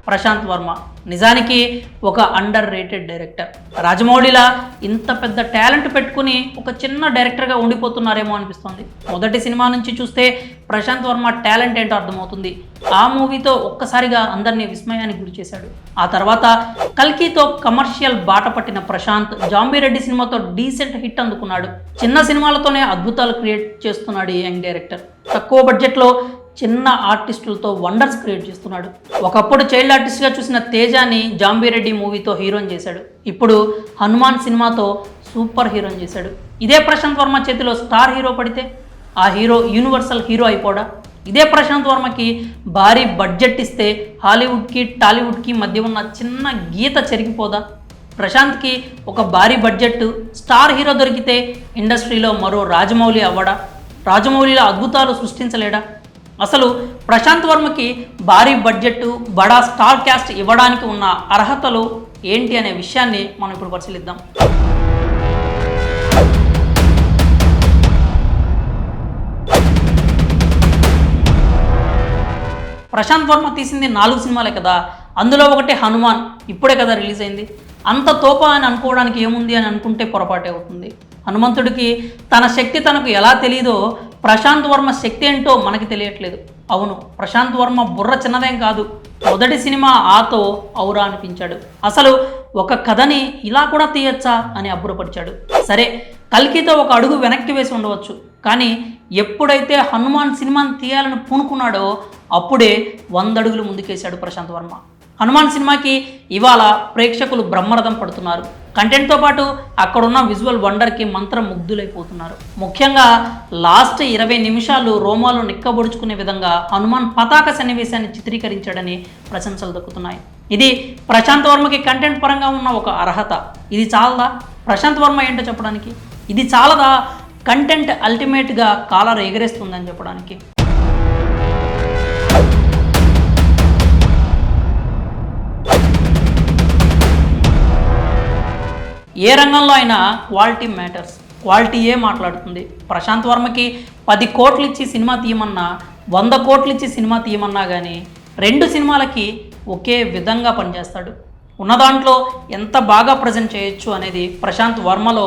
ప్రశాంత్ వర్మ నిజానికి ఒక under rated director. రాజమౌళిలా ఇంత పెద్ద టాలెంట్ పెట్టుకుని ఒక చిన్న డైరెక్టర్గా ఉండిపోతున్నారేమో అనిపిస్తుంది. మొదటి సినిమా నుంచి చూస్తే ప్రశాంత్ వర్మ టాలెంట్ ఏంటో అర్థమవుతుంది. ఆ మూవీతో ఒక్కసారిగా అందరినీ విస్మయానికి గురి చేశాడు. ఆ తర్వాత కల్కితో కమర్షియల్ బాట పట్టిన ప్రశాంత్ జాంబీరెడ్డి సినిమాతో డీసెంట్ హిట్ అందుకున్నాడు. చిన్న సినిమాలతోనే అద్భుతాలు క్రియేట్ చేస్తున్నాడు ఈ యంగ్ డైరెక్టర్. తక్కువ బడ్జెట్లో చిన్న ఆర్టిస్టులతో వండర్స్ క్రియేట్ చేస్తున్నాడు. ఒకప్పుడు చైల్డ్ ఆర్టిస్ట్గా చూసిన తేజాని జాంబీరెడ్డి మూవీతో హీరోని చేశాడు. ఇప్పుడు హనుమాన్ సినిమాతో సూపర్ హీరోని చేశాడు. ఇదే ప్రశాంత్ వర్మ చేతిలో స్టార్ హీరో పడితే ఆ హీరో యూనివర్సల్ హీరో అయిపోడా? ఇదే ప్రశాంత్ వర్మకి భారీ బడ్జెట్ ఇస్తే హాలీవుడ్కి టాలీవుడ్కి మధ్య ఉన్న చిన్న గీత చెరిగిపోదా? ప్రశాంత్కి ఒక భారీ బడ్జెట్ స్టార్ హీరో దొరికితే ఇండస్ట్రీలో మరో రాజమౌళి అవ్వడా? రాజమౌళిలో అద్భుతాలు సృష్టించలేడా? అసలు ప్రశాంత్ వర్మకి భారీ బడ్జెట్ బడా స్టార్ క్యాస్ట్ ఇవ్వడానికి ఉన్న అర్హతలు ఏంటి అనే విషయాన్ని మనం ఇప్పుడు పరిశీలిద్దాం. ప్రశాంత్ వర్మ తీసింది 4 సినిమాలే కదా, అందులో ఒకటి హనుమాన్ ఇప్పుడే కదా రిలీజ్ అయింది. అంత తోప అని అనుకోవడానికి ఏముంది అని అనుకుంటే పొరపాటే అవుతుంది. హనుమంతుడికి తన శక్తి తనకు ఎలా తెలియదో ప్రశాంత్ వర్మ శక్తి ఏంటో మనకి తెలియట్లేదు. అవును, ప్రశాంత్ వర్మ బుర్ర చిన్నదేం కాదు. మొదటి సినిమా ఆతో ఔరా అనిపించాడు. అసలు ఒక కథని ఇలా కూడా తీయచ్చా అని అబ్బురపరిచాడు. సరే, కల్కితో ఒక అడుగు వెనక్కి వేసి ఉండవచ్చు, కానీ ఎప్పుడైతే హనుమాన్ సినిమాని తీయాలని పూనుకున్నాడో అప్పుడే 100 అడుగులు ముందుకేశాడు ప్రశాంత్ వర్మ. హనుమాన్ సినిమాకి ఇవాళ ప్రేక్షకులు బ్రహ్మరథం పడుతున్నారు. కంటెంట్తో పాటు అక్కడున్న విజువల్ వండర్కి మంత్రం ముగ్ధులైపోతున్నారు. ముఖ్యంగా లాస్ట్ 20 నిమిషాలు రోమాలు నిక్కబొడుచుకునే విధంగా హనుమాన్ పతాక సన్నివేశాన్ని చిత్రీకరించాడని ప్రశంసలు దక్కుతున్నాయి. ఇది ప్రశాంత్ వర్మకి కంటెంట్ పరంగా ఉన్న ఒక అర్హత. ఇది చాలదా ప్రశాంత్ వర్మ ఏంటో చెప్పడానికి? ఇది చాలదా కంటెంట్ అల్టిమేట్గా కాలర్ ఎగరేస్తుందని చెప్పడానికి? ఏ రంగంలో అయినా క్వాలిటీ మ్యాటర్స్. క్వాలిటీయే మాట్లాడుతుంది. ప్రశాంత్ వర్మకి 10 కోట్లు ఇచ్చి సినిమా తీయమన్నా 100 కోట్లు ఇచ్చి సినిమా తీయమన్నా కానీ 2 సినిమాలకి ఒకే విధంగా పనిచేస్తాడు. ఉన్న దాంట్లో ఎంత బాగా ప్రజెంట్ చేయొచ్చు అనేది ప్రశాంత్ వర్మలో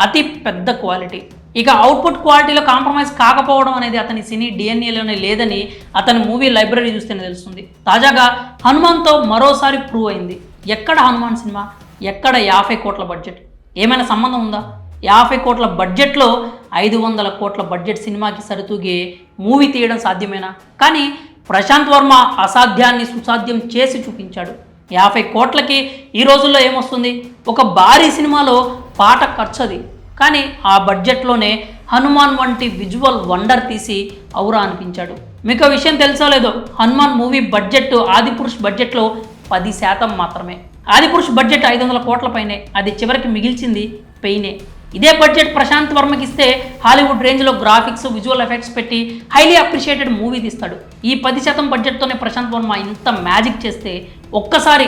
అతి పెద్ద క్వాలిటీ. ఇక అవుట్పుట్ క్వాలిటీలో కాంప్రమైజ్ కాకపోవడం అనేది అతని సినీ డిఎన్ఏలోనే లేదని అతని మూవీ లైబ్రరీ చూస్తేనే తెలుస్తుంది. తాజాగా హనుమాన్తో మరోసారి ప్రూవ్ అయింది. ఎక్కడ హనుమాన్ సినిమా, ఎక్కడ 50 కోట్ల బడ్జెట్? ఏమైనా సంబంధం ఉందా? 50 కోట్ల బడ్జెట్లో 500 కోట్ల బడ్జెట్ సినిమాకి సరితూగే మూవీ తీయడం సాధ్యమేనా? కానీ ప్రశాంత్ వర్మ అసాధ్యాన్ని సుసాధ్యం చేసి చూపించాడు. 50 కోట్లకి ఈ రోజుల్లో ఏమొస్తుంది? ఒక భారీ సినిమాలో పాట ఖర్చది, కానీ ఆ బడ్జెట్లోనే హనుమాన్ వంటి విజువల్ వండర్ తీసి ఔరా అనిపించాడు. మీకు ఆ విషయం తెలుసో లేదో, హనుమాన్ మూవీ బడ్జెట్ ఆదిపురుష్ బడ్జెట్లో 10% మాత్రమే. ఆదిపురుష్ బడ్జెట్ 500 కోట్ల పైనే. అది చివరికి మిగిల్చింది పెయినే. ఇదే బడ్జెట్ ప్రశాంత్ వర్మకి ఇస్తే హాలీవుడ్ రేంజ్లో గ్రాఫిక్స్ విజువల్ ఎఫెక్ట్స్ పెట్టి హైలీ అప్రిషియేటెడ్ మూవీ తీస్తాడు. ఈ 10% బడ్జెట్తోనే ప్రశాంత్ వర్మ ఇంత మ్యాజిక్ చేస్తే ఒక్కసారి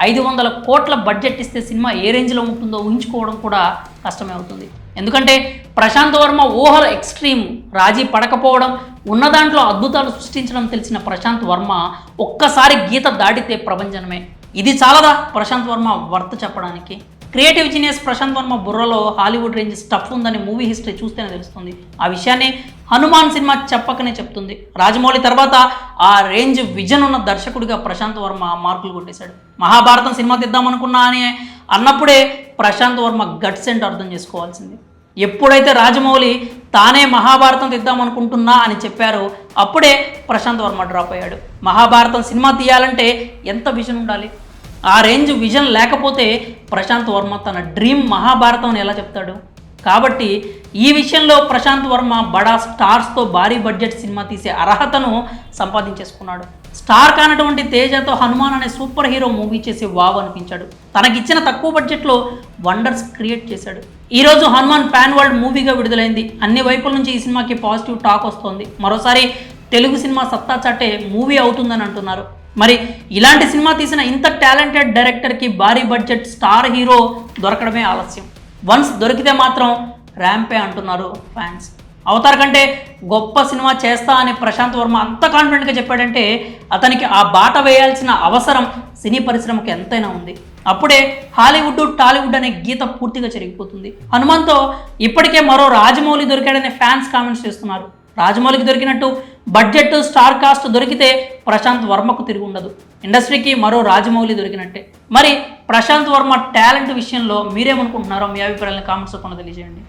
500 కోట్ల బడ్జెట్ ఇస్తే సినిమా ఏ రేంజ్లో ఉంటుందో ఊహించుకోవడం కూడా కష్టమే అవుతుంది. ఎందుకంటే ప్రశాంత్ వర్మ ఊహల ఎక్స్ట్రీమ్, రాజీ పడకపోవడం, ఉన్న దాంట్లో అద్భుతాలు సృష్టించడం తెలిసిన ప్రశాంత్ వర్మ ఒక్కసారి గీత దాటితే ప్రభంజనమే. ఇది చాలదా ప్రశాంత్ వర్మ వర్త్ చెప్పడానికి? క్రియేటివ్ జీనియస్ ప్రశాంత్ వర్మ బుర్రలో హాలీవుడ్ రేంజ్ స్టఫ్ ఉందని మూవీ హిస్టరీ చూస్తేనే తెలుస్తుంది. ఆ విషయాన్ని హనుమాన్ సినిమా చెప్పకనే చెప్తుంది. రాజమౌళి తర్వాత ఆ రేంజ్ విజన్ ఉన్న దర్శకుడిగా ప్రశాంత్ వర్మ మార్కులు కొట్టేశాడు. మహాభారతం సినిమా తీద్దామనుకున్నా అని అన్నప్పుడే ప్రశాంత్ వర్మ గట్స్ ఏంటో అర్థం చేసుకోవాల్సింది. ఎప్పుడైతే రాజమౌళి తానే మహాభారతం తీద్దామనుకుంటున్నా అని చెప్పారో అప్పుడే ప్రశాంత్ వర్మ డ్రాప్ అయ్యాడు. మహాభారతం సినిమా తీయాలంటే ఎంత విజన్ ఉండాలి? ఆ రేంజ్ విజన్ లేకపోతే ప్రశాంత్ వర్మ తన డ్రీమ్ మహాభారతం అని ఎలా చెప్తాడు? కాబట్టి ఈ విషయంలో ప్రశాంత్ వర్మ బడా స్టార్స్తో భారీ బడ్జెట్ సినిమా తీసే అర్హతను సంపాదించేసుకున్నాడు. స్టార్ కానటువంటి తేజతో హనుమాన్ అనే సూపర్ హీరో మూవీ చేసి వావ్ అనిపించాడు. తనకిచ్చిన తక్కువ బడ్జెట్లో వండర్స్ క్రియేట్ చేశాడు. ఈరోజు హనుమాన్ పాన్ వరల్డ్ మూవీగా విడుదలైంది. అన్ని వైపుల నుంచి ఈ సినిమాకి పాజిటివ్ టాక్ వస్తోంది. మరోసారి తెలుగు సినిమా సత్తా చాటే మూవీ అవుతుందని అంటున్నారు. మరి ఇలాంటి సినిమా తీసిన ఇంత టాలెంటెడ్ డైరెక్టర్కి భారీ బడ్జెట్ స్టార్ హీరో దొరకడమే ఆలస్యం. వన్స్ దొరికితే మాత్రం ర్యాంపే అంటున్నారు ఫ్యాన్స్. అవతార్ కంటే గొప్ప సినిమా చేస్తా అని ప్రశాంత్ వర్మ అంత కాన్ఫిడెంట్గా చెప్పాడంటే అతనికి ఆ బాట వేయాల్సిన అవసరం సినీ పరిశ్రమకు ఎంతైనా ఉంది. అప్పుడే హాలీవుడ్ టాలీవుడ్ అనే గీత పూర్తిగా చెరిగిపోతుంది. హనుమాన్తో ఇప్పటికే మరో రాజమౌళి దొరికాడనే ఫ్యాన్స్ కామెంట్స్ చేస్తున్నారు. రాజమౌళికి దొరికినట్టు బడ్జెట్ స్టార్ కాస్ట్ దొరికితే ప్రశాంత్ వర్మకు తిరిగి ఉండదు. ఇండస్ట్రీకి మరో రాజమౌళి దొరికినట్టే. మరి ప్రశాంత్ వర్మ టాలెంట్ విషయంలో మీరేమనుకుంటున్నారో మీ అభిప్రాయాలను కామెంట్స్ రూపంలో తెలియజేయండి.